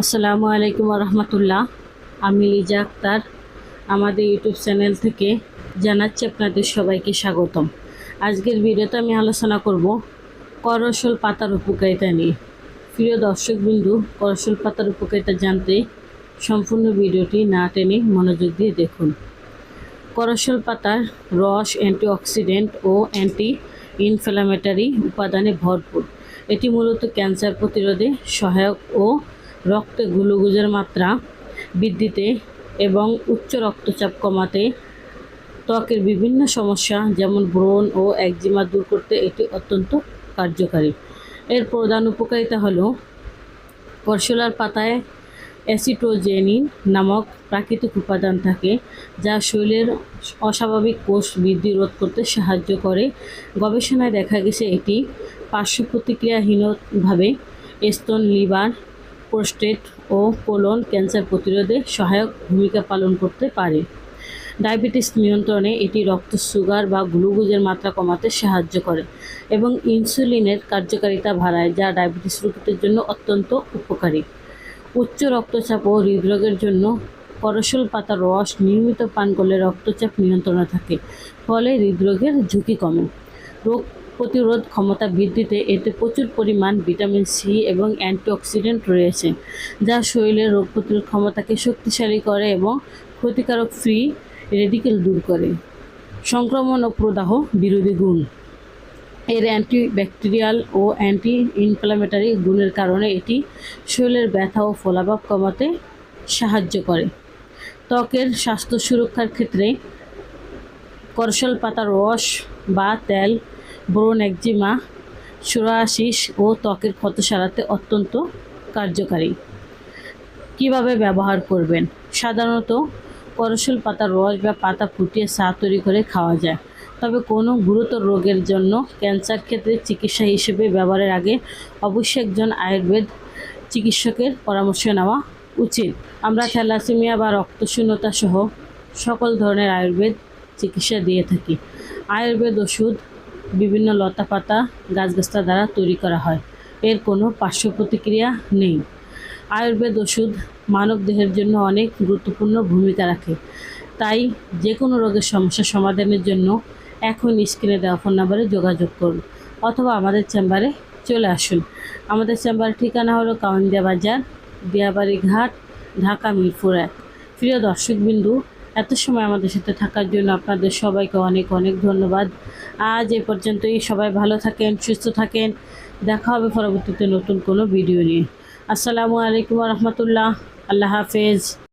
আসসালামু আলাইকুম রহমতুল্লাহ। আমি লিজা আক্তার আমাদের ইউটিউব চ্যানেল থেকে জানাচ্ছি আপনাদের সবাইকে স্বাগতম। আজকের ভিডিওতে আমি আলোচনা করব করসল পাতার উপকারিতা নিয়ে। প্রিয় দর্শকবিন্দু, করসল পাতার উপকারিতা জানতে সম্পূর্ণ ভিডিওটি না টেনে মনোযোগ দিয়ে দেখুন। করসল পাতার রস অ্যান্টিঅক্সিডেন্ট ও অ্যান্টি ইনফ্ল্যামেটরি উপাদানে ভরপুর। এটি মূলত ক্যান্সার প্রতিরোধে সহায়ক ও রক্তে গ্লুকোজের মাত্রা বৃদ্ধিতে এবং উচ্চ রক্তচাপ কমাতে, ত্বকের বিভিন্ন সমস্যা যেমন ব্রণ ও একজিমা দূর করতে এটি অত্যন্ত কার্যকারী। এর প্রধান উপকারিতা হলো করসলার পাতায় অ্যাসিটোজেনিন নামক প্রাকৃতিক উপাদান থাকে, যা শরীরের অস্বাভাবিক কোষ বৃদ্ধি রোধ করতে সাহায্য করে। গবেষণায় দেখা গেছে এটি পার্শ্ব প্রতিক্রিয়াহীনভাবে স্তন, লিভার, প্রোস্টেট ও কোলন ক্যান্সার প্রতিরোধে সহায়ক ভূমিকা পালন করতে পারে। ডায়াবেটিস নিয়ন্ত্রণে এটি রক্ত সুগার বা গ্লুকোজের মাত্রা কমাতে সাহায্য করে এবং ইনসুলিনের কার্যকারিতা বাড়ায়, যা ডায়াবেটিস রোগীদের জন্য অত্যন্ত উপকারী। উচ্চ রক্তচাপ ও হৃদরোগের জন্য করসল পাতার রস নিয়মিত পান করলে রক্তচাপ নিয়ন্ত্রণে থাকে, ফলে হৃদরোগের ঝুঁকি কমে। রোগ প্রতিরোধ ক্ষমতা বৃদ্ধিতে এতে প্রচুর পরিমাণ ভিটামিন সি এবং অ্যান্টিঅক্সিডেন্ট রয়েছে, যা শরীরের রোগ প্রতিরোধ ক্ষমতাকে শক্তিশালী করে এবং ক্ষতিকারক ফ্রি রেডিকেল দূর করে। সংক্রমণ ও প্রদাহ বিরোধী গুণ। এর অ্যান্টিব্যাকটেরিয়াল ও অ্যান্টি ইনফ্ল্যামেটরি গুণের কারণে এটি শরীরের ব্যথা ও ফোলাভাব কমাতে সাহায্য করে। ত্বকের স্বাস্থ্য সুরক্ষার ক্ষেত্রে করসল পাতার রস বা তেল ব্রণ, একজিমা, সোরায়াসিস ও ত্বকের ক্ষত সারাতে অত্যন্ত কার্যকারী। কিভাবে ব্যবহার করবেন? সাধারণত করসল পাতার রস বা পাতা ফুটিয়ে চা তৈরি করে খাওয়া যায়, তবে কোনো গুরুতর রোগের জন্য ক্যান্সার ক্ষেত্রে চিকিৎসা হিসেবে ব্যবহারের আগে অবশ্যই একজন আয়ুর্বেদ চিকিৎসকের পরামর্শ নেওয়া উচিত। আমরা থ্যালাসেমিয়া বা রক্তশূন্যতা সহ সকল ধরনের আয়ুর্বেদ চিকিৎসা দিয়ে থাকি। আয়ুর্বেদ ওষুধ বিভিন্ন লতা পাতা, গাছগাছলা দ্বারা তৈরি করা হয়। এর কোনো পার্শ্ব প্রতিক্রিয়া নেই। আয়ুর্বেদ ওষুধ মানব দেহের জন্য অনেক গুরুত্বপূর্ণ ভূমিকা রাখে, তাই যে কোনো রোগের সমস্যা সমাধানের জন্য এখন স্ক্রিনে দেওয়া ফোন নাম্বারে যোগাযোগ করুন অথবা আমাদের চেম্বারে চলে আসুন। আমাদের চেম্বারের ঠিকানা হলো কাউন্দিয়া বাজার, দিয়াবাড়ি ঘাট, ঢাকা মিরপুর 1। প্রিয় দর্শকবিন্দু, এত সময় আমাদের সাথে থাকার জন্য আপনাদের সবাইকে অনেক অনেক ধন্যবাদ। আজ এ পর্যন্তই। সবাই ভালো থাকেন, সুস্থ থাকেন। দেখা হবে পরবর্তীতে নতুন কোনো ভিডিও নিয়ে। আসসালামু আলাইকুম রহমতুল্লাহ। আল্লাহ হাফেজ।